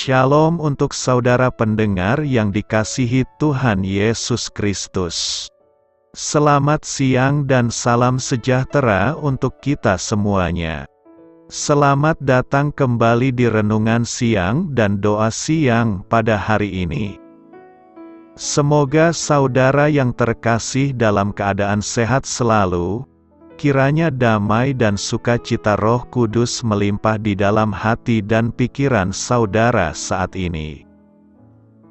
Shalom untuk saudara pendengar yang dikasihi Tuhan Yesus Kristus. Selamat siang dan salam sejahtera untuk kita semuanya. Selamat datang kembali di renungan siang dan doa siang pada hari ini. Semoga saudara yang terkasih dalam keadaan sehat selalu. Kiranya damai dan sukacita Roh Kudus melimpah di dalam hati dan pikiran saudara saat ini.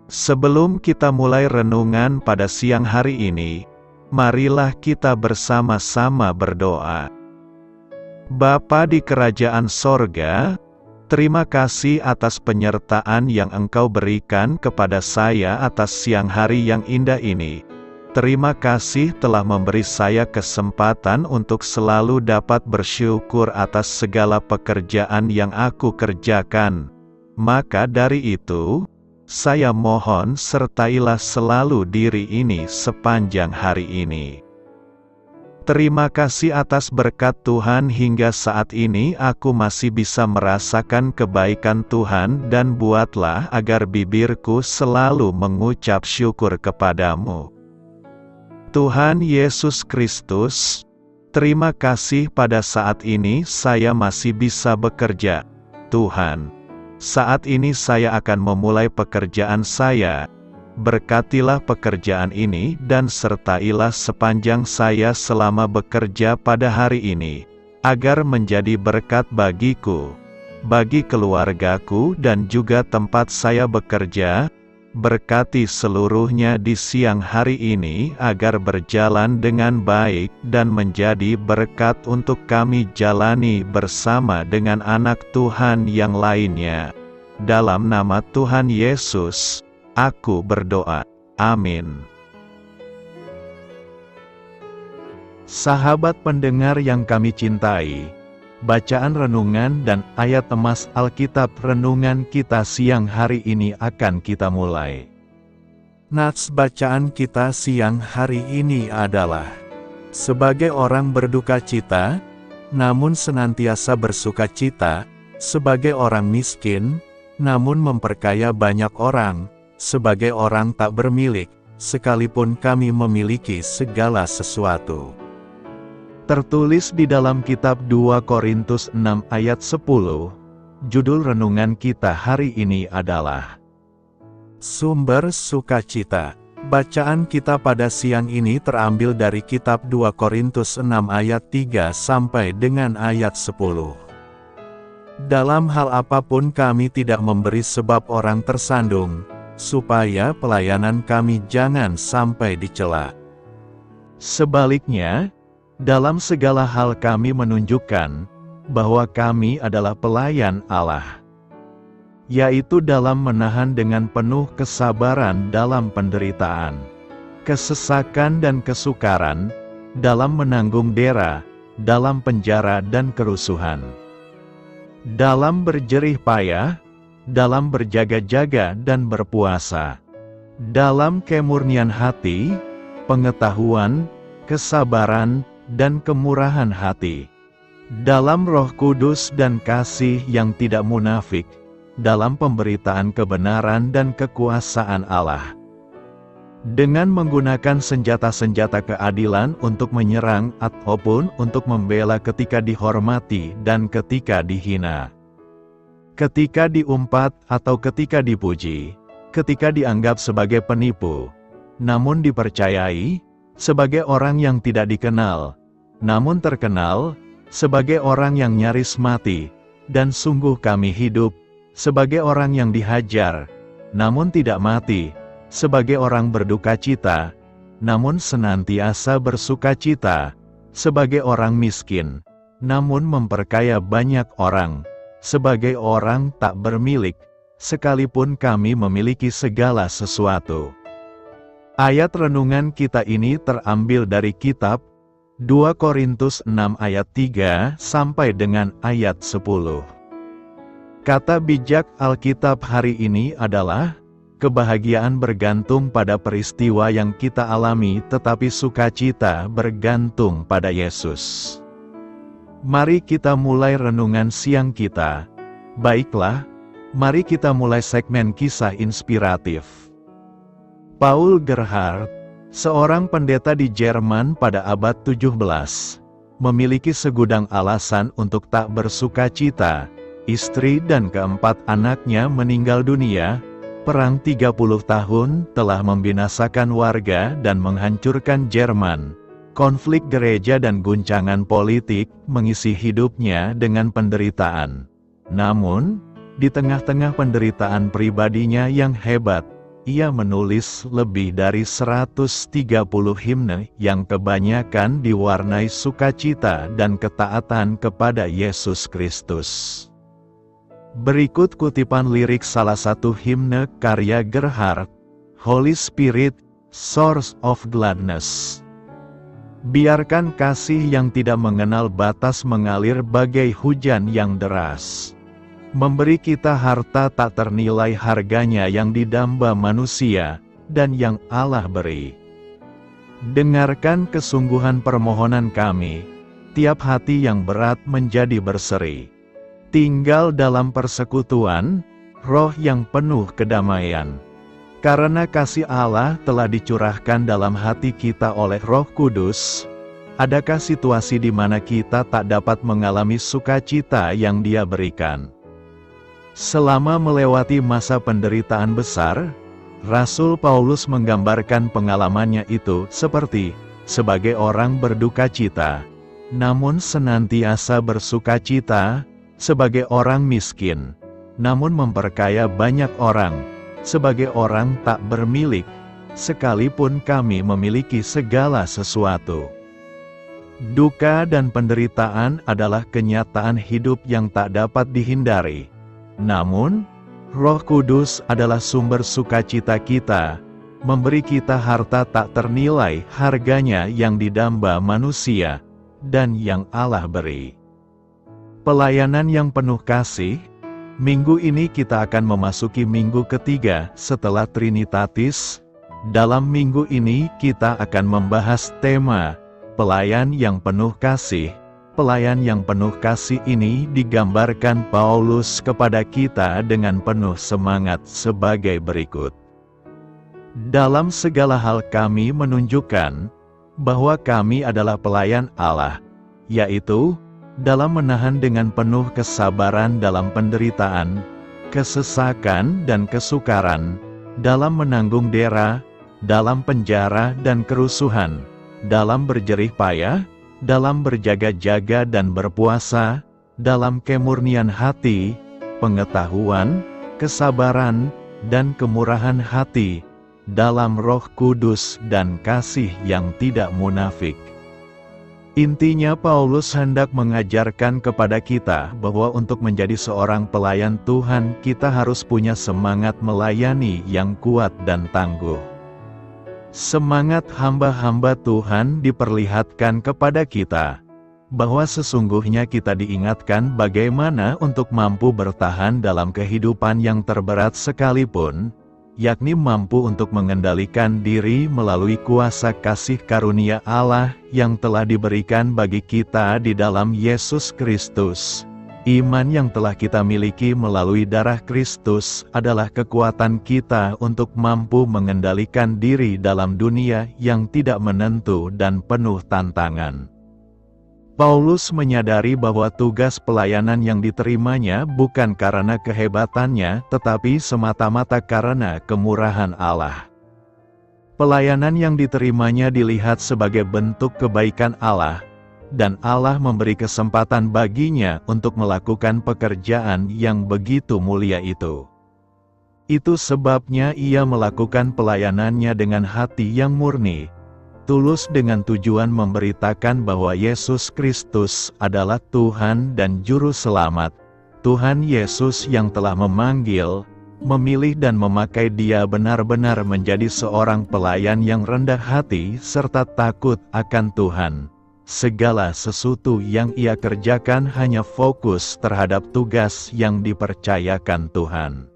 Sebelum kita mulai renungan pada siang hari ini, marilah kita bersama-sama berdoa. Bapa di kerajaan sorga, terima kasih atas penyertaan yang Engkau berikan kepada saya atas siang hari yang indah ini. Terima kasih telah memberi saya kesempatan untuk selalu dapat bersyukur atas segala pekerjaan yang aku kerjakan. Maka dari itu, saya mohon sertailah selalu diri ini sepanjang hari ini. Terima kasih atas berkat Tuhan hingga saat ini aku masih bisa merasakan kebaikan Tuhan dan buatlah agar bibirku selalu mengucap syukur kepadamu. Tuhan Yesus Kristus, terima kasih pada saat ini saya masih bisa bekerja. Tuhan, saat ini saya akan memulai pekerjaan saya. Berkatilah pekerjaan ini dan sertailah sepanjang saya selama bekerja pada hari ini, agar menjadi berkat bagiku, bagi keluargaku dan juga tempat saya bekerja. Berkati seluruhnya di siang hari ini agar berjalan dengan baik dan menjadi berkat untuk kami jalani bersama dengan anak Tuhan yang lainnya. Dalam nama Tuhan Yesus, aku berdoa. Amin. Sahabat pendengar yang kami cintai, bacaan renungan dan ayat emas Alkitab renungan kita siang hari ini akan kita mulai. Nats bacaan kita siang hari ini adalah, sebagai orang berduka cita, namun senantiasa bersuka cita, sebagai orang miskin, namun memperkaya banyak orang, sebagai orang tak bermilik, sekalipun kami memiliki segala sesuatu. Tertulis di dalam kitab 2 Korintus 6 ayat 10, judul renungan kita hari ini adalah Sumber Sukacita. Bacaan kita pada siang ini terambil dari kitab 2 Korintus 6 ayat 3 sampai dengan ayat 10. Dalam hal apapun kami tidak memberi sebab orang tersandung, supaya pelayanan kami jangan sampai dicela. Sebaliknya, dalam segala hal kami menunjukkan bahwa kami adalah pelayan Allah, yaitu dalam menahan dengan penuh kesabaran dalam penderitaan, kesesakan dan kesukaran, dalam menanggung dera, dalam penjara dan kerusuhan, dalam berjerih payah, dalam berjaga-jaga dan berpuasa, dalam kemurnian hati, pengetahuan, kesabaran, dan kemurahan hati, dalam Roh Kudus dan kasih yang tidak munafik, dalam pemberitaan kebenaran dan kekuasaan Allah, dengan menggunakan senjata-senjata keadilan untuk menyerang ataupun untuk membela ketika dihormati dan ketika dihina, ketika diumpat atau ketika dipuji, ketika dianggap sebagai penipu, namun dipercayai, sebagai orang yang tidak dikenal, namun terkenal, sebagai orang yang nyaris mati, dan sungguh kami hidup, sebagai orang yang dihajar, namun tidak mati, sebagai orang berduka cita, namun senantiasa bersuka cita, sebagai orang miskin, namun memperkaya banyak orang, sebagai orang tak bermilik, sekalipun kami memiliki segala sesuatu. Ayat renungan kita ini terambil dari kitab 2 Korintus 6 ayat 3 sampai dengan ayat 10. Kata bijak Alkitab hari ini adalah, kebahagiaan bergantung pada peristiwa yang kita alami tetapi sukacita bergantung pada Yesus. Mari kita mulai renungan siang kita. Baiklah, Mari kita mulai segmen kisah inspiratif. Paul Gerhardt, seorang pendeta di Jerman pada abad 17, memiliki segudang alasan untuk tak bersukacita. Istri dan keempat anaknya meninggal dunia. Perang 30 tahun telah membinasakan warga dan menghancurkan Jerman. Konflik gereja dan guncangan politik mengisi hidupnya dengan penderitaan. Namun, di tengah-tengah penderitaan pribadinya yang hebat, ia menulis lebih dari 130 himne yang kebanyakan diwarnai sukacita dan ketaatan kepada Yesus Kristus. Berikut kutipan lirik salah satu himne karya Gerhardt, Holy Spirit, Source of Gladness. Biarkan kasih yang tidak mengenal batas mengalir bagai hujan yang deras. Memberi kita harta tak ternilai harganya yang didamba manusia, dan yang Allah beri. Dengarkan kesungguhan permohonan kami, tiap hati yang berat menjadi berseri. Tinggal dalam persekutuan, roh yang penuh kedamaian. Karena kasih Allah telah dicurahkan dalam hati kita oleh Roh Kudus, adakah situasi di mana kita tak dapat mengalami sukacita yang Dia berikan? Selama melewati masa penderitaan besar, Rasul Paulus menggambarkan pengalamannya itu sebagai orang berduka cita, namun senantiasa bersukacita, sebagai orang miskin, namun memperkaya banyak orang, sebagai orang tak bermilik, sekalipun kami memiliki segala sesuatu. Duka dan penderitaan adalah kenyataan hidup yang tak dapat dihindari. Namun, Roh Kudus adalah sumber sukacita kita, memberi kita harta tak ternilai harganya yang didamba manusia, dan yang Allah beri. Pelayanan yang penuh kasih. Minggu ini kita akan memasuki minggu ketiga setelah Trinitatis. Dalam minggu ini kita akan membahas tema, pelayan yang penuh kasih. Pelayan yang penuh kasih ini digambarkan Paulus kepada kita dengan penuh semangat sebagai berikut. Dalam segala hal kami menunjukkan bahwa kami adalah pelayan Allah, yaitu dalam menahan dengan penuh kesabaran dalam penderitaan, kesesakan dan kesukaran, dalam menanggung dera, dalam penjara dan kerusuhan, dalam berjerih payah, dalam berjaga-jaga dan berpuasa, dalam kemurnian hati, pengetahuan, kesabaran, dan kemurahan hati, dalam Roh Kudus dan kasih yang tidak munafik. Intinya Paulus hendak mengajarkan kepada kita bahwa untuk menjadi seorang pelayan Tuhan kita harus punya semangat melayani yang kuat dan tangguh. Semangat hamba-hamba Tuhan diperlihatkan kepada kita, bahwa sesungguhnya kita diingatkan bagaimana untuk mampu bertahan dalam kehidupan yang terberat sekalipun, yakni mampu untuk mengendalikan diri melalui kuasa kasih karunia Allah yang telah diberikan bagi kita di dalam Yesus Kristus. Iman yang telah kita miliki melalui darah Kristus adalah kekuatan kita untuk mampu mengendalikan diri dalam dunia yang tidak menentu dan penuh tantangan. Paulus menyadari bahwa tugas pelayanan yang diterimanya bukan karena kehebatannya, tetapi semata-mata karena kemurahan Allah. Pelayanan yang diterimanya dilihat sebagai bentuk kebaikan Allah, dan Allah memberi kesempatan baginya untuk melakukan pekerjaan yang begitu mulia itu. Itu sebabnya ia melakukan pelayanannya dengan hati yang murni, tulus dengan tujuan memberitakan bahwa Yesus Kristus adalah Tuhan dan Juru Selamat, Tuhan Yesus yang telah memanggil, memilih dan memakai dia benar-benar menjadi seorang pelayan yang rendah hati serta takut akan Tuhan. Segala sesuatu yang ia kerjakan hanya fokus terhadap tugas yang dipercayakan Tuhan.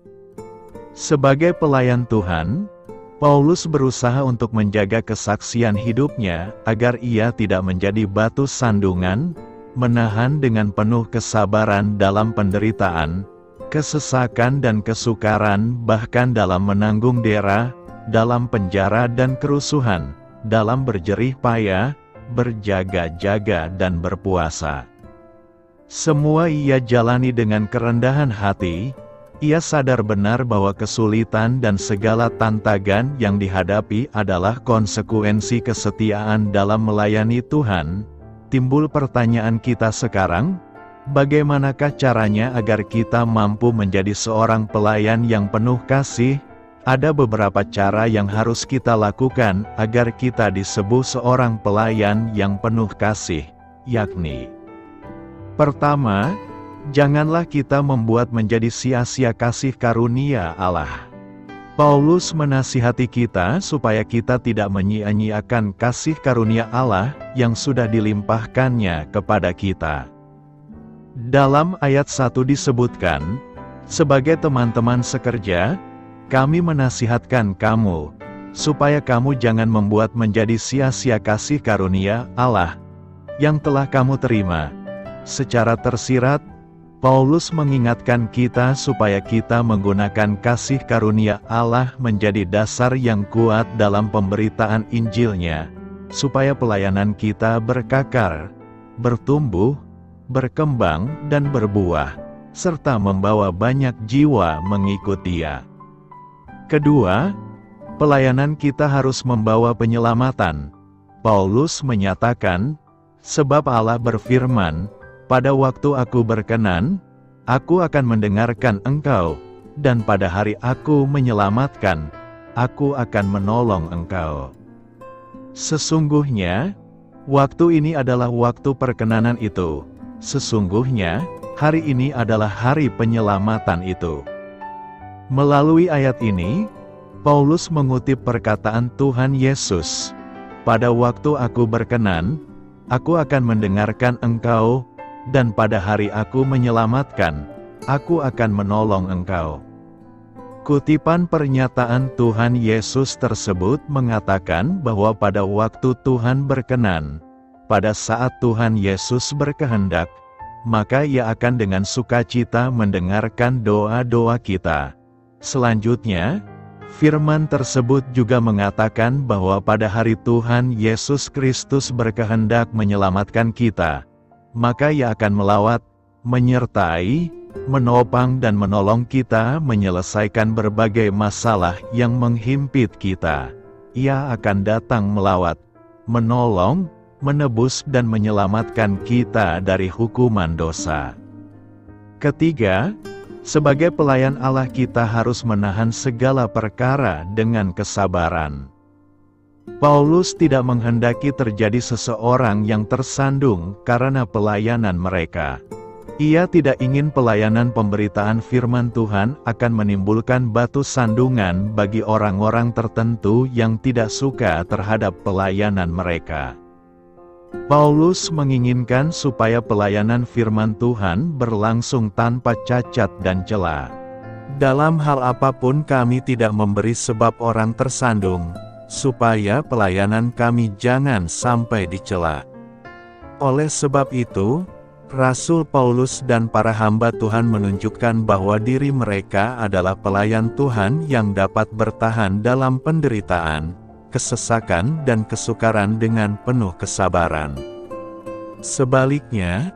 Sebagai pelayan Tuhan, Paulus berusaha untuk menjaga kesaksian hidupnya agar ia tidak menjadi batu sandungan, menahan dengan penuh kesabaran dalam penderitaan, kesesakan dan kesukaran, bahkan dalam menanggung dera, dalam penjara dan kerusuhan, dalam berjerih payah, berjaga-jaga dan berpuasa. Semua ia jalani dengan kerendahan hati. Ia sadar benar bahwa kesulitan dan segala tantangan yang dihadapi adalah konsekuensi kesetiaan dalam melayani Tuhan. Timbul pertanyaan kita sekarang, bagaimanakah caranya agar kita mampu menjadi seorang pelayan yang penuh kasih? Ada beberapa cara yang harus kita lakukan agar kita disebut seorang pelayan yang penuh kasih, yakni: pertama, janganlah kita membuat menjadi sia-sia kasih karunia Allah. Paulus menasihati kita supaya kita tidak menyia-nyiakan kasih karunia Allah yang sudah dilimpahkannya kepada kita. Dalam ayat 1 disebutkan, sebagai teman-teman sekerja, kami menasihatkan kamu, supaya kamu jangan membuat menjadi sia-sia kasih karunia Allah yang telah kamu terima. Secara tersirat, Paulus mengingatkan kita supaya kita menggunakan kasih karunia Allah menjadi dasar yang kuat dalam pemberitaan Injil-Nya, supaya pelayanan kita berkakar, bertumbuh, berkembang, dan berbuah, serta membawa banyak jiwa mengikut Dia. Kedua, pelayanan kita harus membawa penyelamatan. Paulus menyatakan, sebab Allah berfirman, pada waktu aku berkenan, aku akan mendengarkan engkau, dan pada hari aku menyelamatkan, aku akan menolong engkau. Sesungguhnya, waktu ini adalah waktu perkenanan itu. Sesungguhnya, hari ini adalah hari penyelamatan itu. Melalui ayat ini, Paulus mengutip perkataan Tuhan Yesus, pada waktu aku berkenan, aku akan mendengarkan engkau, dan pada hari aku menyelamatkan, aku akan menolong engkau. Kutipan pernyataan Tuhan Yesus tersebut mengatakan bahwa pada waktu Tuhan berkenan, pada saat Tuhan Yesus berkehendak, maka Ia akan dengan sukacita mendengarkan doa-doa kita. Selanjutnya, firman tersebut juga mengatakan bahwa pada hari Tuhan Yesus Kristus berkehendak menyelamatkan kita, maka Ia akan melawat, menyertai, menopang dan menolong kita menyelesaikan berbagai masalah yang menghimpit kita. Ia akan datang melawat, menolong, menebus dan menyelamatkan kita dari hukuman dosa. Ketiga, sebagai pelayan Allah kita harus menahan segala perkara dengan kesabaran. Paulus tidak menghendaki terjadi seseorang yang tersandung karena pelayanan mereka. Ia tidak ingin pelayanan pemberitaan firman Tuhan akan menimbulkan batu sandungan bagi orang-orang tertentu yang tidak suka terhadap pelayanan mereka. Paulus menginginkan supaya pelayanan firman Tuhan berlangsung tanpa cacat dan cela. Dalam hal apapun kami tidak memberi sebab orang tersandung, supaya pelayanan kami jangan sampai dicela. Oleh sebab itu, Rasul Paulus dan para hamba Tuhan menunjukkan bahwa diri mereka adalah pelayan Tuhan yang dapat bertahan dalam penderitaan, kesesakan dan kesukaran dengan penuh kesabaran. Sebaliknya,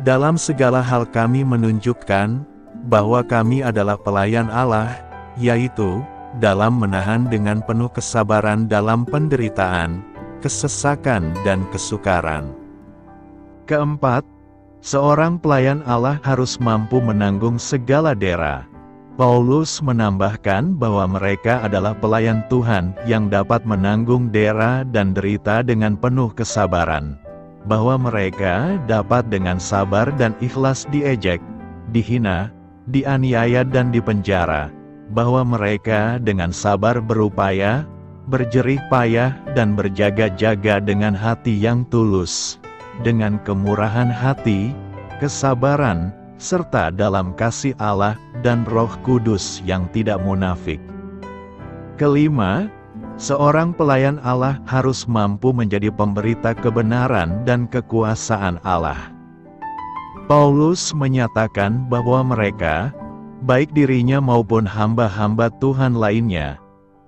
dalam segala hal kami menunjukkan bahwa kami adalah pelayan Allah, yaitu dalam menahan dengan penuh kesabaran dalam penderitaan, kesesakan dan kesukaran. Keempat, seorang pelayan Allah harus mampu menanggung segala dera. Paulus menambahkan bahwa mereka adalah pelayan Tuhan yang dapat menanggung dera dan derita dengan penuh kesabaran, bahwa mereka dapat dengan sabar dan ikhlas diejek, dihina, dianiaya dan dipenjara, bahwa mereka dengan sabar berupaya, berjerih payah dan berjaga-jaga dengan hati yang tulus, dengan kemurahan hati, kesabaran, serta dalam kasih Allah dan Roh Kudus yang tidak munafik. Kelima, seorang pelayan Allah harus mampu menjadi pemberita kebenaran dan kekuasaan Allah. Paulus menyatakan bahwa mereka, baik dirinya maupun hamba-hamba Tuhan lainnya,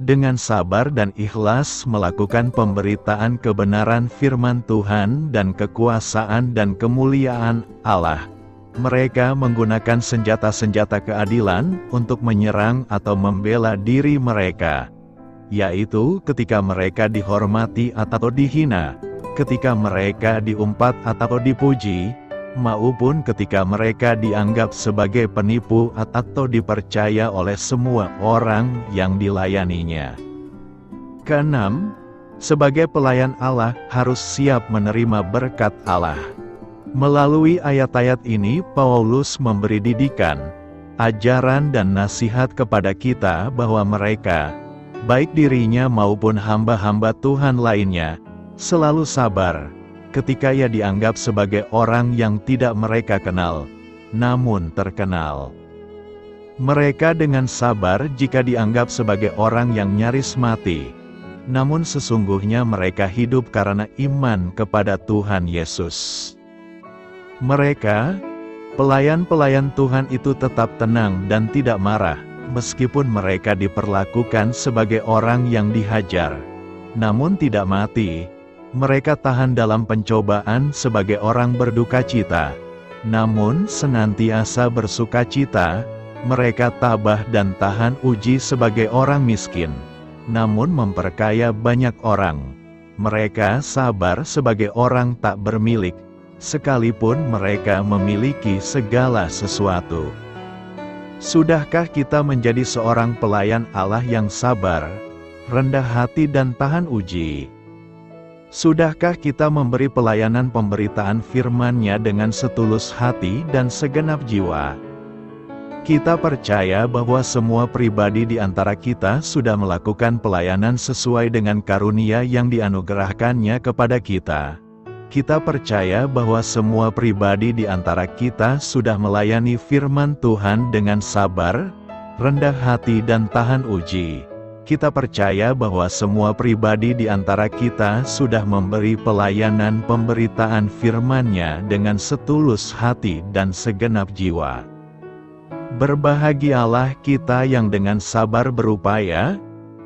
dengan sabar dan ikhlas melakukan pemberitaan kebenaran firman Tuhan dan kekuasaan dan kemuliaan Allah. Mereka menggunakan senjata-senjata keadilan untuk menyerang atau membela diri mereka, yaitu ketika mereka dihormati atau dihina, ketika mereka diumpat atau dipuji, maupun ketika mereka dianggap sebagai penipu atau dipercaya oleh semua orang yang dilayaninya. Keenam, sebagai pelayan Allah harus siap menerima berkat Allah. Melalui ayat-ayat ini, Paulus memberi didikan, ajaran dan nasihat kepada kita bahwa mereka, baik dirinya maupun hamba-hamba Tuhan lainnya, selalu sabar, ketika ia dianggap sebagai orang yang tidak mereka kenal, namun terkenal. Mereka dengan sabar jika dianggap sebagai orang yang nyaris mati, namun sesungguhnya mereka hidup karena iman kepada Tuhan Yesus. Mereka, pelayan-pelayan Tuhan itu tetap tenang dan tidak marah, meskipun mereka diperlakukan sebagai orang yang dihajar, namun tidak mati. Mereka tahan dalam pencobaan sebagai orang berduka cita, namun senantiasa bersuka cita. Mereka tabah dan tahan uji sebagai orang miskin, namun memperkaya banyak orang. Mereka sabar sebagai orang tak bermilik, sekalipun mereka memiliki segala sesuatu. Sudahkah kita menjadi seorang pelayan Allah yang sabar, rendah hati dan tahan uji? Sudahkah kita memberi pelayanan pemberitaan firman-Nya dengan setulus hati dan segenap jiwa? Kita percaya bahwa semua pribadi di antara kita sudah melakukan pelayanan sesuai dengan karunia yang dianugerahkan-Nya kepada kita. Kita percaya bahwa semua pribadi di antara kita sudah melayani firman Tuhan dengan sabar, rendah hati dan tahan uji. Kita percaya bahwa semua pribadi di antara kita sudah memberi pelayanan pemberitaan firman-Nya dengan setulus hati dan segenap jiwa. Berbahagialah kita yang dengan sabar berupaya,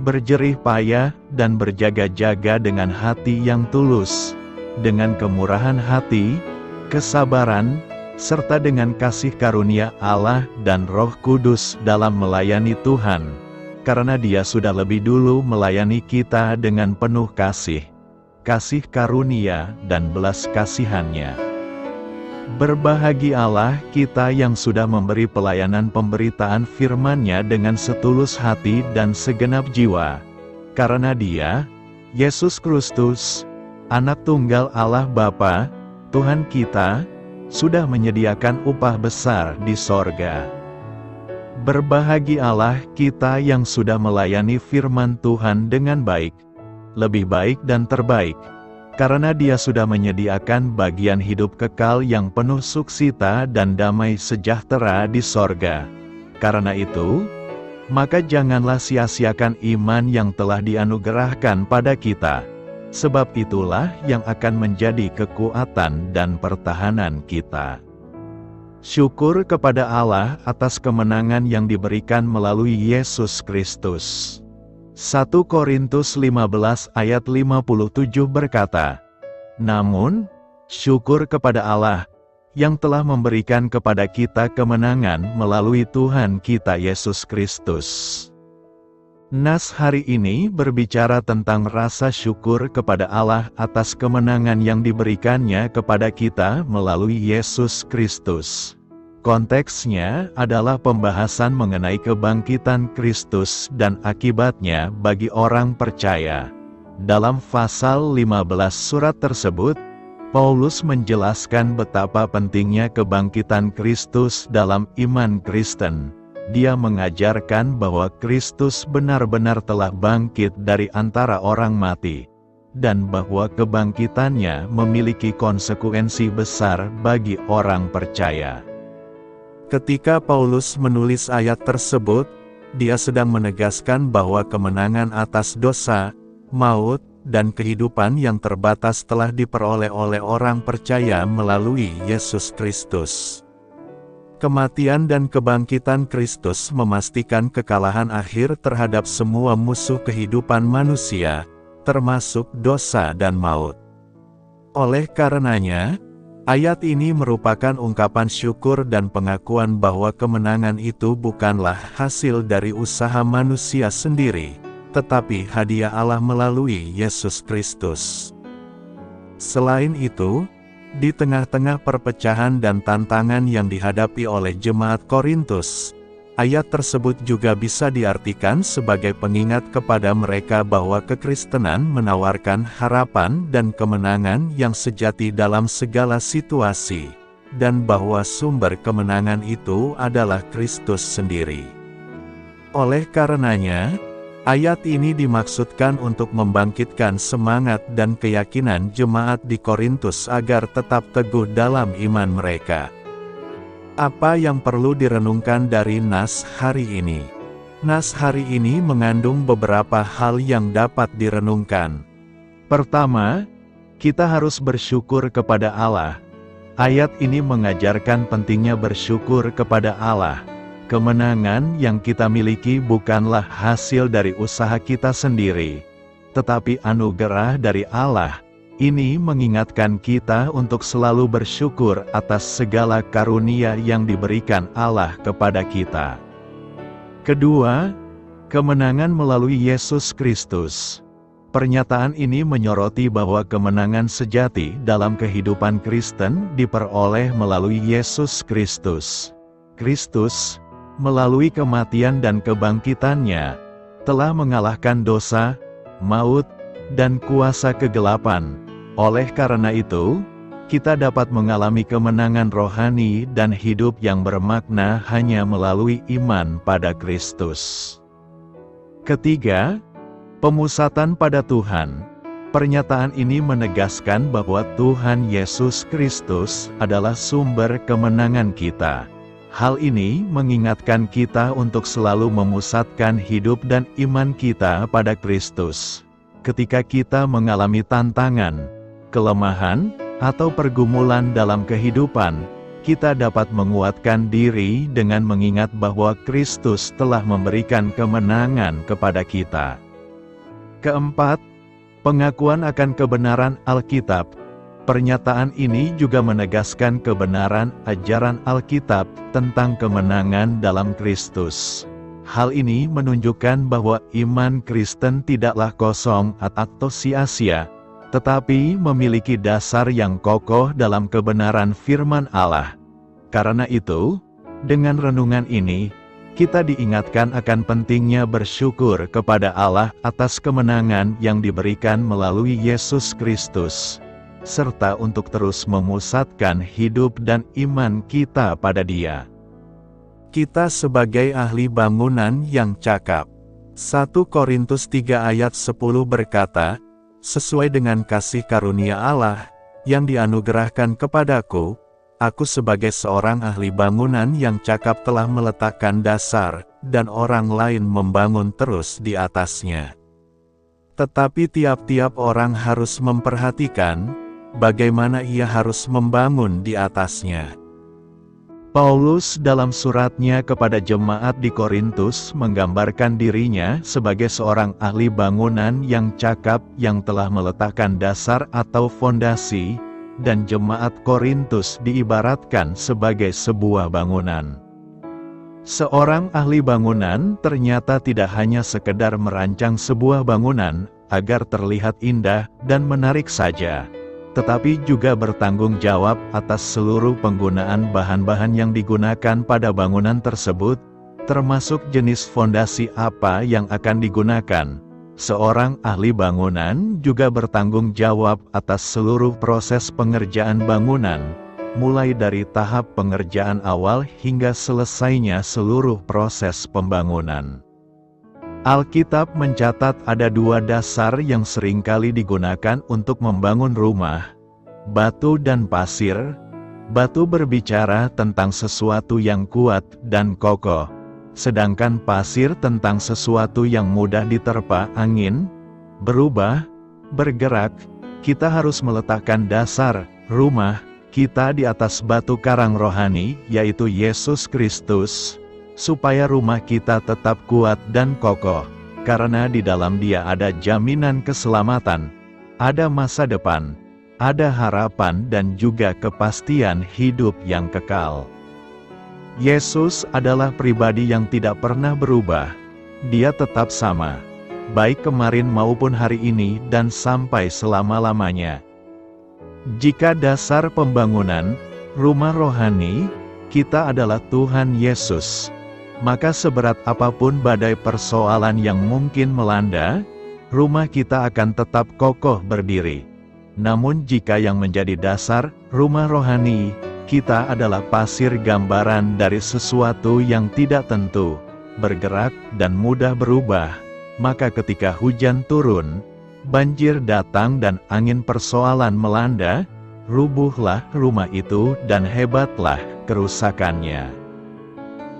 berjerih payah dan berjaga-jaga dengan hati yang tulus, dengan kemurahan hati, kesabaran, serta dengan kasih karunia Allah dan Roh Kudus dalam melayani Tuhan, karena Dia sudah lebih dulu melayani kita dengan penuh kasih karunia dan belas kasihan-Nya. Berbahagialah kita yang sudah memberi pelayanan pemberitaan firman-Nya dengan setulus hati dan segenap jiwa, karena Dia, Yesus Kristus, Anak Tunggal Allah Bapa, Tuhan kita, sudah menyediakan upah besar di sorga. Berbahagialah kita yang sudah melayani firman Tuhan dengan baik, lebih baik dan terbaik, karena Dia sudah menyediakan bagian hidup kekal yang penuh sukcita dan damai sejahtera di sorga. Karena itu, maka janganlah sia-siakan iman yang telah dianugerahkan pada kita. Sebab itulah yang akan menjadi kekuatan dan pertahanan kita. Syukur kepada Allah atas kemenangan yang diberikan melalui Yesus Kristus. 1 Korintus 15 ayat 57 berkata, "Namun, syukur kepada Allah, yang telah memberikan kepada kita kemenangan melalui Tuhan kita Yesus Kristus." Nas hari ini berbicara tentang rasa syukur kepada Allah atas kemenangan yang diberikannya kepada kita melalui Yesus Kristus. Konteksnya adalah pembahasan mengenai kebangkitan Kristus dan akibatnya bagi orang percaya. Dalam pasal 15 surat tersebut, Paulus menjelaskan betapa pentingnya kebangkitan Kristus dalam iman Kristen. Dia mengajarkan bahwa Kristus benar-benar telah bangkit dari antara orang mati, dan bahwa kebangkitannya memiliki konsekuensi besar bagi orang percaya. Ketika Paulus menulis ayat tersebut, dia sedang menegaskan bahwa kemenangan atas dosa, maut, dan kehidupan yang terbatas telah diperoleh oleh orang percaya melalui Yesus Kristus. Kematian dan kebangkitan Kristus memastikan kekalahan akhir terhadap semua musuh kehidupan manusia, termasuk dosa dan maut. Oleh karenanya, ayat ini merupakan ungkapan syukur dan pengakuan bahwa kemenangan itu bukanlah hasil dari usaha manusia sendiri, tetapi hadiah Allah melalui Yesus Kristus. Selain itu, di tengah-tengah perpecahan dan tantangan yang dihadapi oleh jemaat Korintus, ayat tersebut juga bisa diartikan sebagai pengingat kepada mereka bahwa kekristenan menawarkan harapan dan kemenangan yang sejati dalam segala situasi, dan bahwa sumber kemenangan itu adalah Kristus sendiri. Oleh karenanya, ayat ini dimaksudkan untuk membangkitkan semangat dan keyakinan jemaat di Korintus agar tetap teguh dalam iman mereka. Apa yang perlu direnungkan dari nas hari ini? Nas hari ini mengandung beberapa hal yang dapat direnungkan. Pertama, kita harus bersyukur kepada Allah. Ayat ini mengajarkan pentingnya bersyukur kepada Allah. Kemenangan yang kita miliki bukanlah hasil dari usaha kita sendiri, tetapi anugerah dari Allah. Ini mengingatkan kita untuk selalu bersyukur atas segala karunia yang diberikan Allah kepada kita. Kedua, kemenangan melalui Yesus Kristus. Pernyataan ini menyoroti bahwa kemenangan sejati dalam kehidupan Kristen diperoleh melalui Yesus Kristus. Kristus, melalui kematian dan kebangkitannya, telah mengalahkan dosa, maut, dan kuasa kegelapan. Oleh karena itu, kita dapat mengalami kemenangan rohani dan hidup yang bermakna hanya melalui iman pada Kristus. Ketiga, pemusatan pada Tuhan. Pernyataan ini menegaskan bahwa Tuhan Yesus Kristus adalah sumber kemenangan kita. Hal ini mengingatkan kita untuk selalu memusatkan hidup dan iman kita pada Kristus. Ketika kita mengalami tantangan, kelemahan, atau pergumulan dalam kehidupan, kita dapat menguatkan diri dengan mengingat bahwa Kristus telah memberikan kemenangan kepada kita. Keempat, pengakuan akan kebenaran Alkitab. Pernyataan ini juga menegaskan kebenaran ajaran Alkitab tentang kemenangan dalam Kristus. Hal ini menunjukkan bahwa iman Kristen tidaklah kosong atau sia-sia, tetapi memiliki dasar yang kokoh dalam kebenaran firman Allah. Karena itu, dengan renungan ini, kita diingatkan akan pentingnya bersyukur kepada Allah atas kemenangan yang diberikan melalui Yesus Kristus, serta untuk terus memusatkan hidup dan iman kita pada Dia. Kita sebagai ahli bangunan yang cakap. 1 Korintus 3 ayat 10 berkata, "Sesuai dengan kasih karunia Allah yang dianugerahkan kepadaku, aku sebagai seorang ahli bangunan yang cakap telah meletakkan dasar, dan orang lain membangun terus di atasnya." Tetapi tiap-tiap orang harus memperhatikan bagaimana ia harus membangun di atasnya. Paulus dalam suratnya kepada jemaat di Korintus menggambarkan dirinya sebagai seorang ahli bangunan yang cakap yang telah meletakkan dasar atau fondasi, dan jemaat Korintus diibaratkan sebagai sebuah bangunan. Seorang ahli bangunan ternyata tidak hanya sekedar merancang sebuah bangunan agar terlihat indah dan menarik saja, tetapi juga bertanggung jawab atas seluruh penggunaan bahan-bahan yang digunakan pada bangunan tersebut, termasuk jenis fondasi apa yang akan digunakan. Seorang ahli bangunan juga bertanggung jawab atas seluruh proses pengerjaan bangunan, mulai dari tahap pengerjaan awal hingga selesainya seluruh proses pembangunan. Alkitab mencatat ada dua dasar yang seringkali digunakan untuk membangun rumah: batu dan pasir. Batu berbicara tentang sesuatu yang kuat dan kokoh, sedangkan pasir tentang sesuatu yang mudah diterpa angin, berubah, bergerak. Kita harus meletakkan dasar rumah kita di atas batu karang rohani, yaitu Yesus Kristus, supaya rumah kita tetap kuat dan kokoh, karena di dalam Dia ada jaminan keselamatan, ada masa depan, ada harapan dan juga kepastian hidup yang kekal. Yesus adalah pribadi yang tidak pernah berubah. Dia tetap sama, baik kemarin maupun hari ini dan sampai selama-lamanya. Jika dasar pembangunan rumah rohani kita adalah Tuhan Yesus, maka seberat apapun badai persoalan yang mungkin melanda, rumah kita akan tetap kokoh berdiri. Namun jika yang menjadi dasar rumah rohani kita adalah pasir gambaran dari sesuatu yang tidak tentu, bergerak dan mudah berubah, maka ketika hujan turun, banjir datang dan angin persoalan melanda, rubuhlah rumah itu dan hebatlah kerusakannya.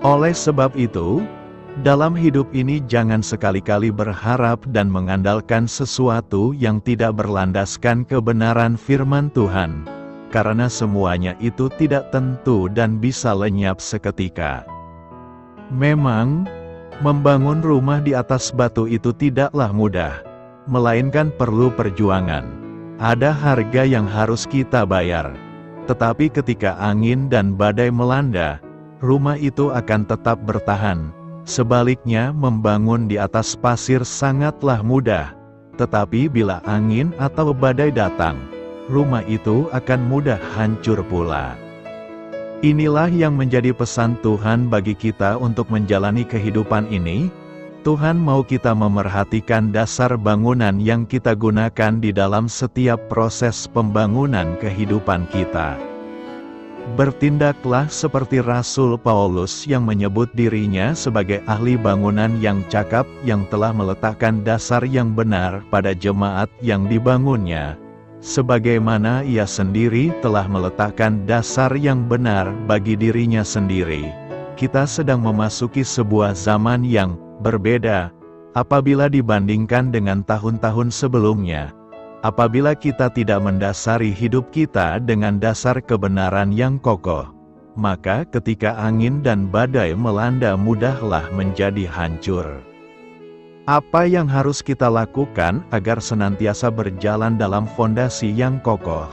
Oleh sebab itu, dalam hidup ini jangan sekali-kali berharap dan mengandalkan sesuatu yang tidak berlandaskan kebenaran firman Tuhan, karena semuanya itu tidak tentu dan bisa lenyap seketika. Memang, membangun rumah di atas batu itu tidaklah mudah, melainkan perlu perjuangan. Ada harga yang harus kita bayar. Tetapi ketika angin dan badai melanda, rumah itu akan tetap bertahan. Sebaliknya, membangun di atas pasir sangatlah mudah. Tetapi bila angin atau badai datang, rumah itu akan mudah hancur pula. Inilah yang menjadi pesan Tuhan bagi kita untuk menjalani kehidupan ini. Tuhan mau kita memerhatikan dasar bangunan yang kita gunakan di dalam setiap proses pembangunan kehidupan kita. Bertindaklah seperti Rasul Paulus yang menyebut dirinya sebagai ahli bangunan yang cakap yang telah meletakkan dasar yang benar pada jemaat yang dibangunnya, sebagaimana ia sendiri telah meletakkan dasar yang benar bagi dirinya sendiri. Kita sedang memasuki sebuah zaman yang berbeda, apabila dibandingkan dengan tahun-tahun sebelumnya. Apabila kita tidak mendasari hidup kita dengan dasar kebenaran yang kokoh, maka ketika angin dan badai melanda mudahlah menjadi hancur. Apa yang harus kita lakukan agar senantiasa berjalan dalam fondasi yang kokoh?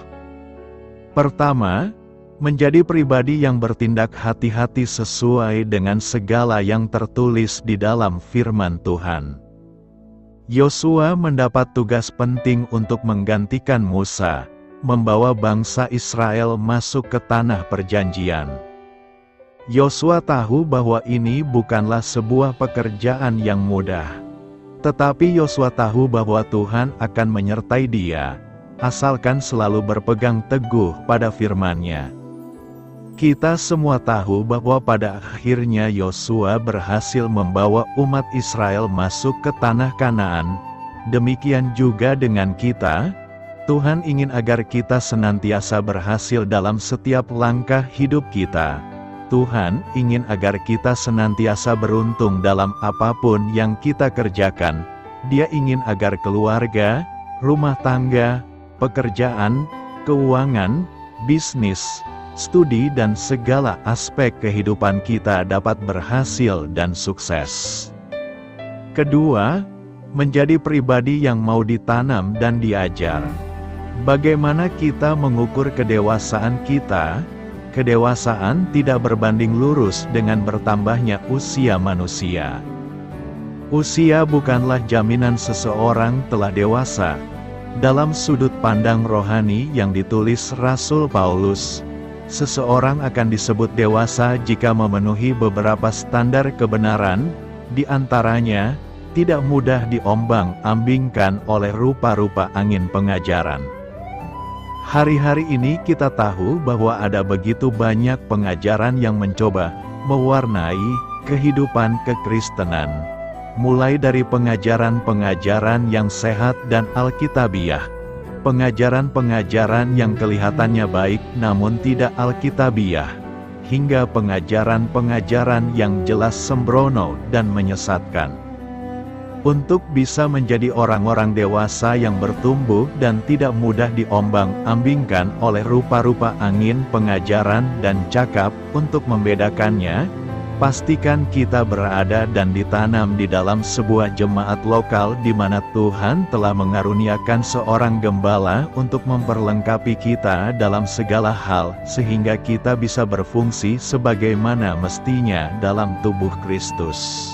Pertama, menjadi pribadi yang bertindak hati-hati sesuai dengan segala yang tertulis di dalam firman Tuhan. Yosua mendapat tugas penting untuk menggantikan Musa, membawa bangsa Israel masuk ke tanah perjanjian. Yosua tahu bahwa ini bukanlah sebuah pekerjaan yang mudah. Tetapi Yosua tahu bahwa Tuhan akan menyertai dia, asalkan selalu berpegang teguh pada firman-Nya. Kita semua tahu bahwa pada akhirnya Yosua berhasil membawa umat Israel masuk ke tanah Kanaan. Demikian juga dengan kita. Tuhan ingin agar kita senantiasa berhasil dalam setiap langkah hidup kita. Tuhan ingin agar kita senantiasa beruntung dalam apapun yang kita kerjakan. Dia ingin agar keluarga, rumah tangga, pekerjaan, keuangan, bisnis, studi dan segala aspek kehidupan kita dapat berhasil dan sukses. Kedua, menjadi pribadi yang mau ditanam dan diajar. Bagaimana kita mengukur kedewasaan kita? Kedewasaan tidak berbanding lurus dengan bertambahnya usia manusia. Usia bukanlah jaminan seseorang telah dewasa. Dalam sudut pandang rohani yang ditulis Rasul Paulus, seseorang akan disebut dewasa jika memenuhi beberapa standar kebenaran, di antaranya, tidak mudah diombang-ambingkan oleh rupa-rupa angin pengajaran. Hari-hari ini kita tahu bahwa ada begitu banyak pengajaran yang mencoba mewarnai kehidupan kekristenan, mulai dari pengajaran-pengajaran yang sehat dan alkitabiah, pengajaran-pengajaran yang kelihatannya baik namun tidak alkitabiah, hingga pengajaran-pengajaran yang jelas sembrono dan menyesatkan. Untuk bisa menjadi orang-orang dewasa yang bertumbuh dan tidak mudah diombang-ambingkan oleh rupa-rupa angin pengajaran dan cakap, untuk membedakannya, pastikan kita berada dan ditanam di dalam sebuah jemaat lokal di mana Tuhan telah mengaruniakan seorang gembala untuk memperlengkapi kita dalam segala hal, sehingga kita bisa berfungsi sebagaimana mestinya dalam tubuh Kristus.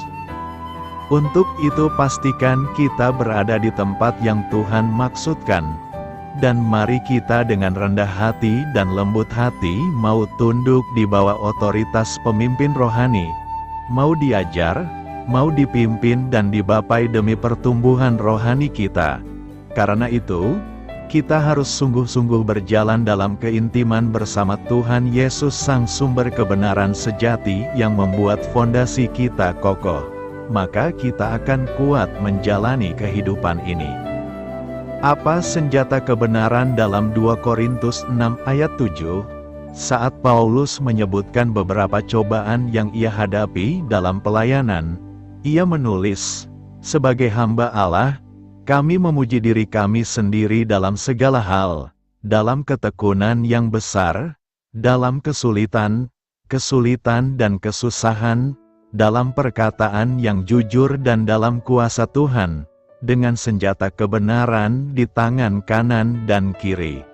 Untuk itu pastikan kita berada di tempat yang Tuhan maksudkan. Dan mari kita dengan rendah hati dan lembut hati mau tunduk di bawah otoritas pemimpin rohani. Mau diajar, mau dipimpin dan dibapai demi pertumbuhan rohani kita. Karena itu, kita harus sungguh-sungguh berjalan dalam keintiman bersama Tuhan Yesus Sang Sumber kebenaran sejati yang membuat fondasi kita kokoh. Maka kita akan kuat menjalani kehidupan ini. Apa senjata kebenaran dalam 2 Korintus 6 ayat 7? Saat Paulus menyebutkan beberapa cobaan yang ia hadapi dalam pelayanan, ia menulis, "Sebagai hamba Allah, kami memuji diri kami sendiri dalam segala hal, dalam ketekunan yang besar, dalam kesulitan dan kesusahan, dalam perkataan yang jujur dan dalam kuasa Tuhan, dengan senjata kebenaran di tangan kanan dan kiri.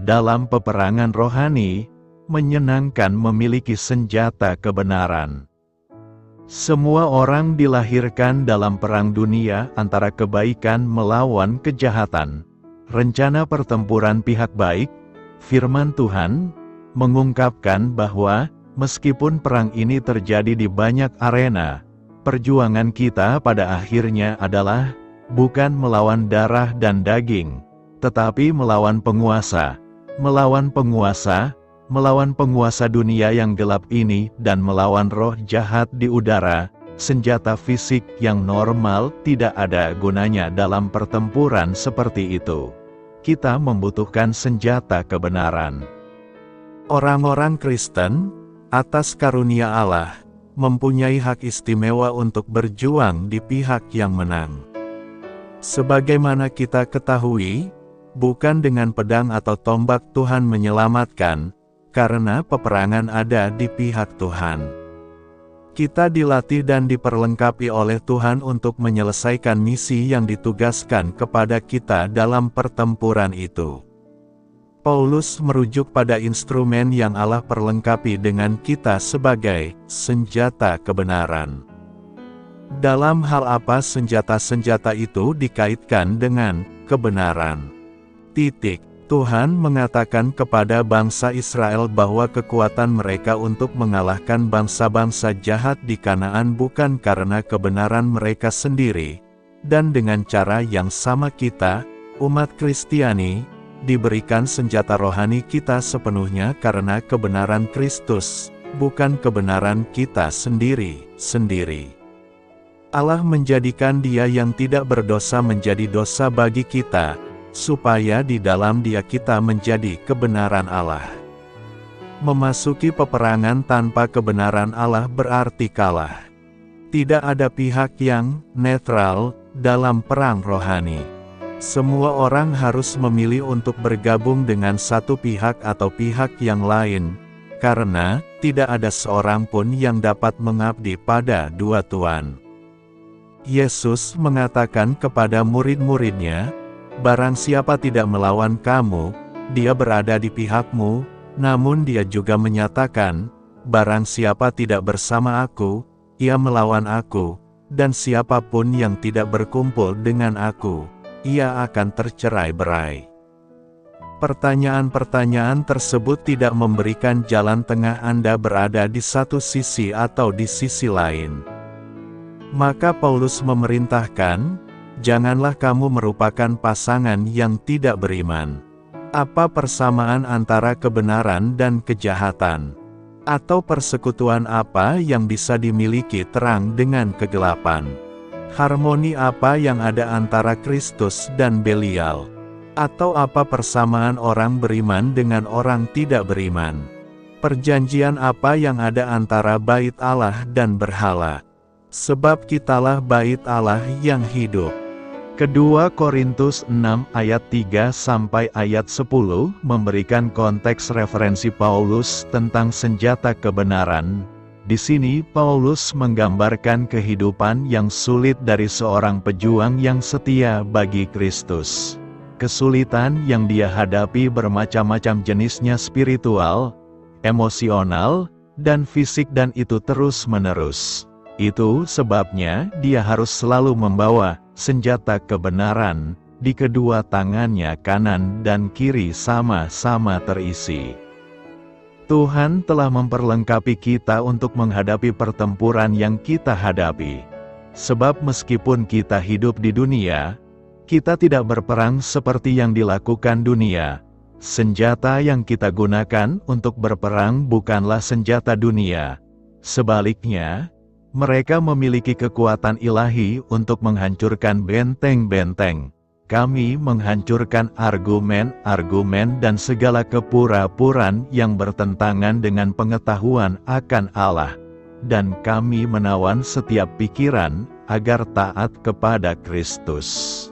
Dalam peperangan rohani, menyenangkan memiliki senjata kebenaran." Semua orang dilahirkan dalam perang dunia antara kebaikan melawan kejahatan. Rencana pertempuran pihak baik, firman Tuhan, mengungkapkan bahwa, meskipun perang ini terjadi di banyak arena, perjuangan kita pada akhirnya adalah, bukan melawan darah dan daging, tetapi melawan penguasa, melawan penguasa dunia yang gelap ini dan melawan roh jahat di udara. Senjata fisik yang normal tidak ada gunanya dalam pertempuran seperti itu. Kita membutuhkan senjata kebenaran. Orang-orang Kristen, atas karunia Allah, mempunyai hak istimewa untuk berjuang di pihak yang menang. Sebagaimana kita ketahui, bukan dengan pedang atau tombak Tuhan menyelamatkan, karena peperangan ada di pihak Tuhan. Kita dilatih dan diperlengkapi oleh Tuhan untuk menyelesaikan misi yang ditugaskan kepada kita dalam pertempuran itu. Paulus merujuk pada instrumen yang Allah perlengkapi dengan kita sebagai senjata kebenaran. Dalam hal apa senjata-senjata itu dikaitkan dengan kebenaran? Tuhan mengatakan kepada bangsa Israel bahwa kekuatan mereka untuk mengalahkan bangsa-bangsa jahat di Kanaan bukan karena kebenaran mereka sendiri, dan dengan cara yang sama kita, umat Kristiani, diberikan senjata rohani kita sepenuhnya karena kebenaran Kristus, bukan kebenaran kita sendiri. Allah menjadikan Dia yang tidak berdosa menjadi dosa bagi kita, supaya di dalam Dia kita menjadi kebenaran Allah. Memasuki peperangan tanpa kebenaran Allah berarti kalah. Tidak ada pihak yang netral dalam perang rohani. Semua orang harus memilih untuk bergabung dengan satu pihak atau pihak yang lain, karena tidak ada seorang pun yang dapat mengabdi pada dua tuan. Yesus mengatakan kepada murid-muridnya, "Barang siapa tidak melawan kamu, dia berada di pihakmu," namun dia juga menyatakan, "Barang siapa tidak bersama aku, ia melawan aku, dan siapapun yang tidak berkumpul dengan aku, ia akan tercerai-berai." Pertanyaan-pertanyaan tersebut tidak memberikan jalan tengah Anda berada di satu sisi atau di sisi lain. Maka Paulus memerintahkan, janganlah kamu merupakan pasangan yang tidak beriman. Apa persamaan antara kebenaran dan kejahatan? Atau persekutuan apa yang bisa dimiliki terang dengan kegelapan? Harmoni apa yang ada antara Kristus dan Belial? Atau apa persamaan orang beriman dengan orang tidak beriman? Perjanjian apa yang ada antara bait Allah dan berhala? sebab kitalah bait Allah yang hidup. Kedua Korintus 6 ayat 3 sampai ayat 10 memberikan konteks referensi Paulus tentang senjata kebenaran. Di sini Paulus menggambarkan kehidupan yang sulit dari seorang pejuang yang setia bagi Kristus. Kesulitan yang dia hadapi bermacam-macam jenisnya, spiritual, emosional, dan fisik, dan itu terus-menerus. Itu sebabnya dia harus selalu membawa senjata kebenaran di kedua tangannya, kanan dan kiri sama-sama terisi. Tuhan telah memperlengkapi kita untuk menghadapi pertempuran yang kita hadapi. Sebab meskipun kita hidup di dunia, kita tidak berperang seperti yang dilakukan dunia. Senjata yang kita gunakan untuk berperang bukanlah senjata dunia. Sebaliknya, mereka memiliki kekuatan ilahi untuk menghancurkan benteng-benteng. Kami menghancurkan argumen-argumen dan segala kepura-puraan yang bertentangan dengan pengetahuan akan Allah. Dan kami menawan setiap pikiran agar taat kepada Kristus.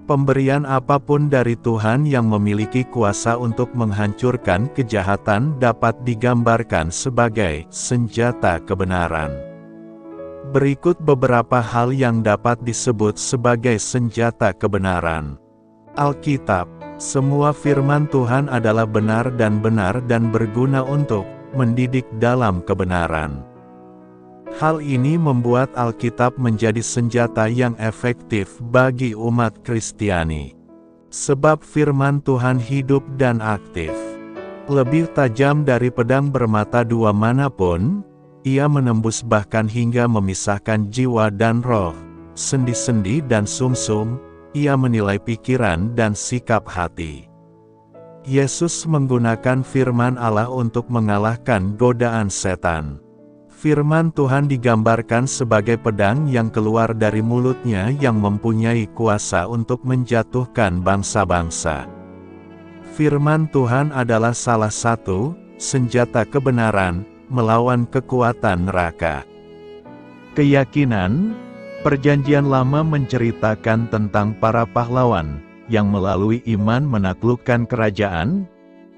Pemberian apapun dari Tuhan yang memiliki kuasa untuk menghancurkan kejahatan dapat digambarkan sebagai senjata kebenaran. Berikut beberapa hal yang dapat disebut sebagai senjata kebenaran. Alkitab, semua firman Tuhan adalah benar dan berguna untuk mendidik dalam kebenaran. Hal ini membuat Alkitab menjadi senjata yang efektif bagi umat Kristiani. Sebab firman Tuhan hidup dan aktif. Lebih tajam dari pedang bermata dua manapun, ia menembus bahkan hingga memisahkan jiwa dan roh, sendi-sendi dan sumsum, ia menilai pikiran dan sikap hati. Yesus menggunakan firman Allah untuk mengalahkan godaan setan. Firman Tuhan digambarkan sebagai pedang yang keluar dari mulutnya yang mempunyai kuasa untuk menjatuhkan bangsa-bangsa. Firman Tuhan adalah salah satu senjata kebenaran melawan kekuatan neraka. Keyakinan, Perjanjian Lama menceritakan tentang para pahlawan yang melalui iman menaklukkan kerajaan,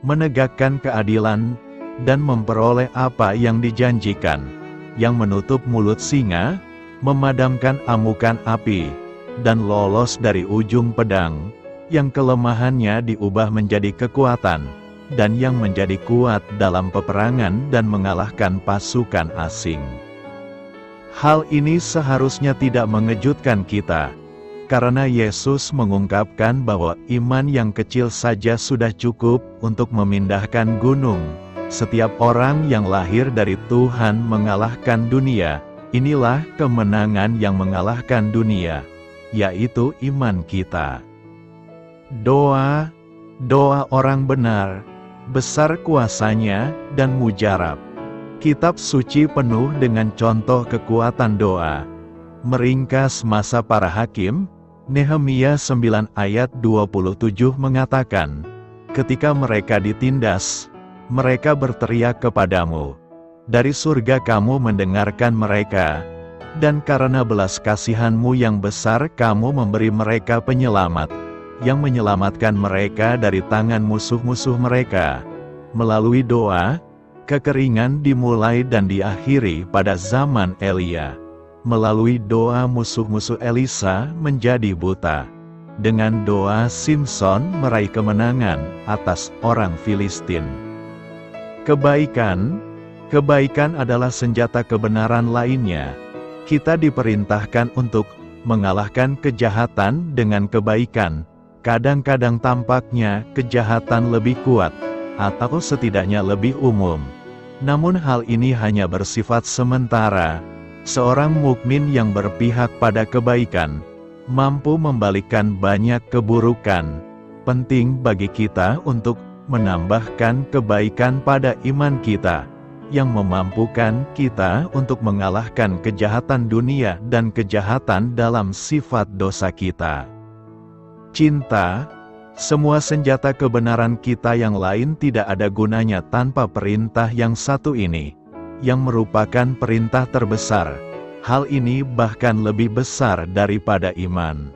menegakkan keadilan, dan memperoleh apa yang dijanjikan, yang menutup mulut singa, memadamkan amukan api, dan lolos dari ujung pedang, yang kelemahannya diubah menjadi kekuatan, dan yang menjadi kuat dalam peperangan dan mengalahkan pasukan asing. Hal ini seharusnya tidak mengejutkan kita, karena Yesus mengungkapkan bahwa iman yang kecil saja sudah cukup untuk memindahkan gunung. Setiap orang yang lahir dari Tuhan mengalahkan dunia. Inilah kemenangan yang mengalahkan dunia, yaitu iman kita. Doa orang benar, besar kuasanya dan mujarab. Kitab suci penuh dengan contoh kekuatan doa. Meringkas masa para hakim, Nehemia 9 ayat 27 mengatakan, ketika mereka ditindas, mereka berteriak kepadamu. Dari surga kamu mendengarkan mereka, dan karena belas kasihan-Mu yang besar kamu memberi mereka penyelamat, yang menyelamatkan mereka dari tangan musuh-musuh mereka. Melalui doa, kekeringan dimulai dan diakhiri pada zaman Elia. Melalui doa musuh-musuh Elisa menjadi buta. Dengan doa Simson meraih kemenangan atas orang Filistin. Kebaikan adalah senjata kebenaran lainnya. Kita diperintahkan untuk mengalahkan kejahatan dengan kebaikan. Kadang-kadang tampaknya kejahatan lebih kuat, atau setidaknya lebih umum. Namun hal ini hanya bersifat sementara. Seorang mukmin yang berpihak pada kebaikan, mampu membalikkan banyak keburukan. Penting bagi kita untuk menambahkan kebaikan pada iman kita, yang memampukan kita untuk mengalahkan kejahatan dunia dan kejahatan dalam sifat dosa kita. Cinta, semua senjata kebenaran kita yang lain tidak ada gunanya tanpa perintah yang satu ini, yang merupakan perintah terbesar. Hal ini bahkan lebih besar daripada iman.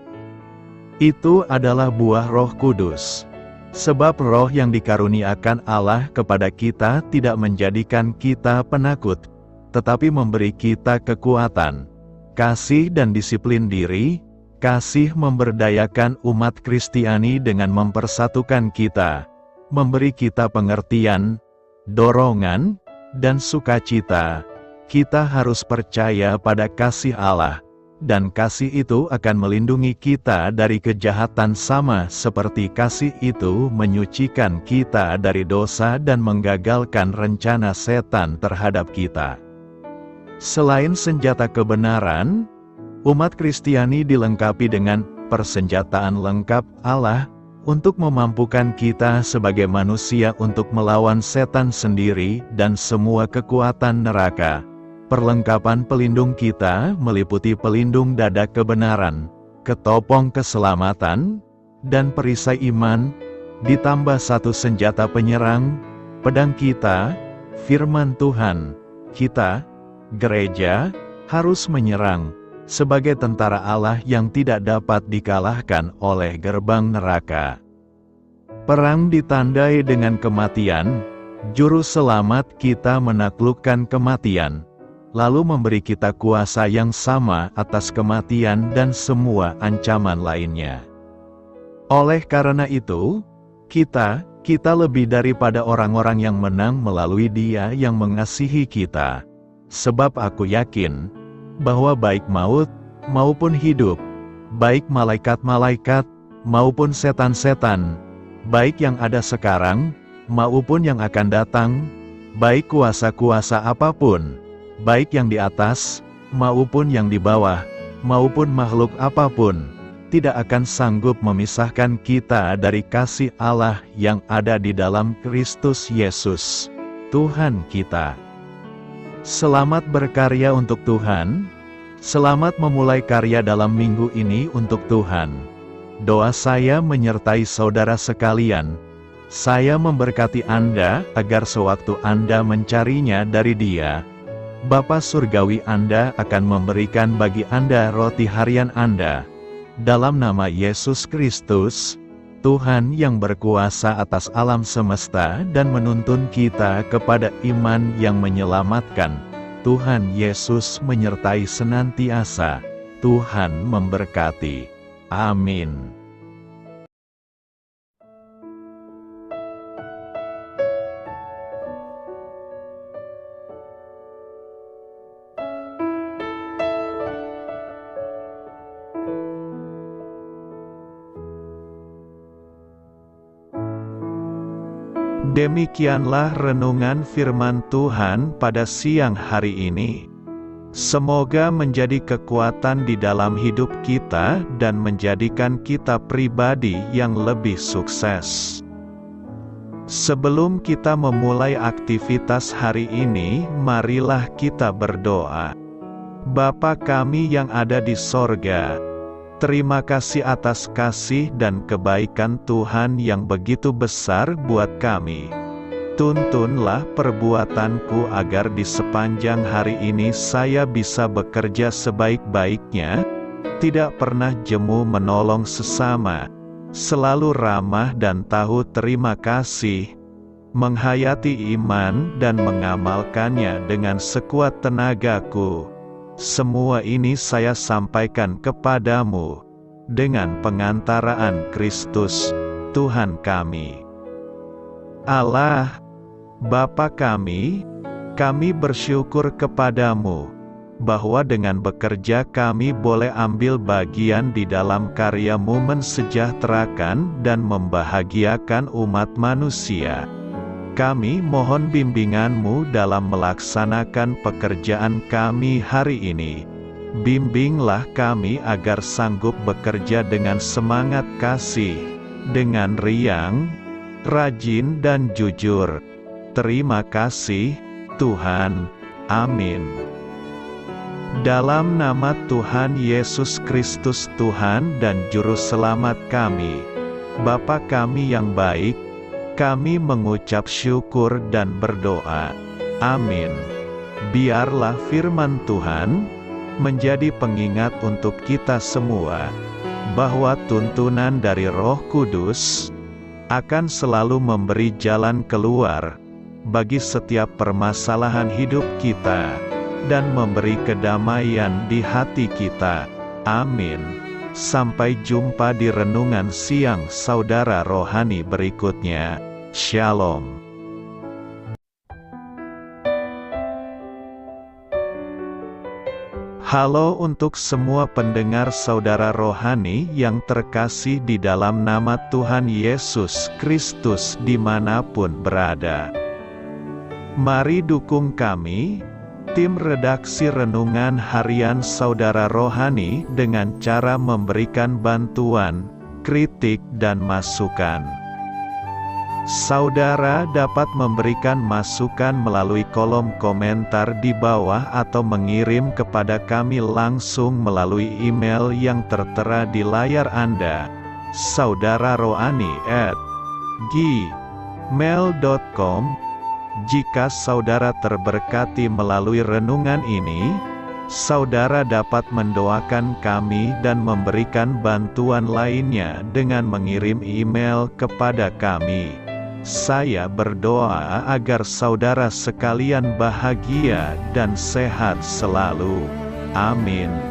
Itu adalah buah Roh Kudus. Sebab roh yang dikaruniakan Allah kepada kita tidak menjadikan kita penakut, tetapi memberi kita kekuatan, kasih dan disiplin diri. Kasih memberdayakan umat Kristiani dengan mempersatukan kita, memberi kita pengertian, dorongan, dan sukacita. Kita harus percaya pada kasih Allah, dan kasih itu akan melindungi kita dari kejahatan sama seperti kasih itu menyucikan kita dari dosa dan menggagalkan rencana setan terhadap kita. Selain senjata kebenaran, umat Kristiani dilengkapi dengan persenjataan lengkap Allah untuk memampukan kita sebagai manusia untuk melawan setan sendiri dan semua kekuatan neraka. Perlengkapan pelindung kita meliputi pelindung dada kebenaran, ketopong keselamatan, dan perisai iman, ditambah satu senjata penyerang, pedang kita, firman Tuhan. Kita, gereja, harus menyerang sebagai tentara Allah yang tidak dapat dikalahkan oleh gerbang neraka. Perang ditandai dengan kematian. Juru selamat kita menaklukkan kematian, lalu memberi kita kuasa yang sama atas kematian dan semua ancaman lainnya. Oleh karena itu, kita lebih daripada orang-orang yang menang melalui Dia yang mengasihi kita. Sebab aku yakin bahwa baik maut maupun hidup, baik malaikat-malaikat maupun setan-setan, baik yang ada sekarang maupun yang akan datang, baik kuasa-kuasa apapun, baik yang di atas maupun yang di bawah, maupun makhluk apapun, tidak akan sanggup memisahkan kita dari kasih Allah yang ada di dalam Kristus Yesus, Tuhan kita. Selamat berkarya untuk Tuhan. Selamat memulai karya dalam minggu ini untuk Tuhan. Doa saya menyertai saudara sekalian. Saya memberkati Anda agar sewaktu Anda mencarinya dari Dia, Bapa Surgawi Anda akan memberikan bagi Anda roti harian Anda. Dalam nama Yesus Kristus, Tuhan yang berkuasa atas alam semesta dan menuntun kita kepada iman yang menyelamatkan. Tuhan Yesus menyertai senantiasa. Tuhan memberkati. Amin. Demikianlah renungan firman Tuhan pada siang hari ini. Semoga menjadi kekuatan di dalam hidup kita dan menjadikan kita pribadi yang lebih sukses. Sebelum kita memulai aktivitas hari ini, marilah kita berdoa. Bapa kami yang ada di sorga, terima kasih atas kasih dan kebaikan Tuhan yang begitu besar buat kami. Tuntunlah perbuatanku agar di sepanjang hari ini saya bisa bekerja sebaik-baiknya, tidak pernah jemu menolong sesama, selalu ramah dan tahu terima kasih, menghayati iman dan mengamalkannya dengan sekuat tenagaku. Semua ini saya sampaikan kepadamu, dengan pengantaraan Kristus, Tuhan kami. Allah, Bapa kami bersyukur kepadamu, bahwa dengan bekerja kami boleh ambil bagian di dalam karya-Mu mensejahterakan dan membahagiakan umat manusia. Kami mohon bimbingan-Mu dalam melaksanakan pekerjaan kami hari ini. Bimbinglah kami agar sanggup bekerja dengan semangat kasih, dengan riang, rajin dan jujur. Terima kasih, Tuhan. Amin. Dalam nama Tuhan Yesus Kristus Tuhan dan Juru Selamat kami, Bapa kami yang baik, kami mengucap syukur dan berdoa. Amin. Biarlah firman Tuhan menjadi pengingat untuk kita semua, bahwa tuntunan dari Roh Kudus akan selalu memberi jalan keluar bagi setiap permasalahan hidup kita, dan memberi kedamaian di hati kita. Amin. Sampai jumpa di renungan siang saudara rohani berikutnya. Shalom. Halo untuk semua pendengar saudara rohani yang terkasih di dalam nama Tuhan Yesus Kristus dimanapun berada. Mari dukung kami, tim redaksi Renungan Harian Saudara Rohani, dengan cara memberikan bantuan, kritik dan masukan. Saudara dapat memberikan masukan melalui kolom komentar di bawah atau mengirim kepada kami langsung melalui email yang tertera di layar Anda, saudararohani@gmail.com. Jika saudara terberkati melalui renungan ini, saudara dapat mendoakan kami dan memberikan bantuan lainnya dengan mengirim email kepada kami. Saya berdoa agar saudara sekalian bahagia dan sehat selalu. Amin.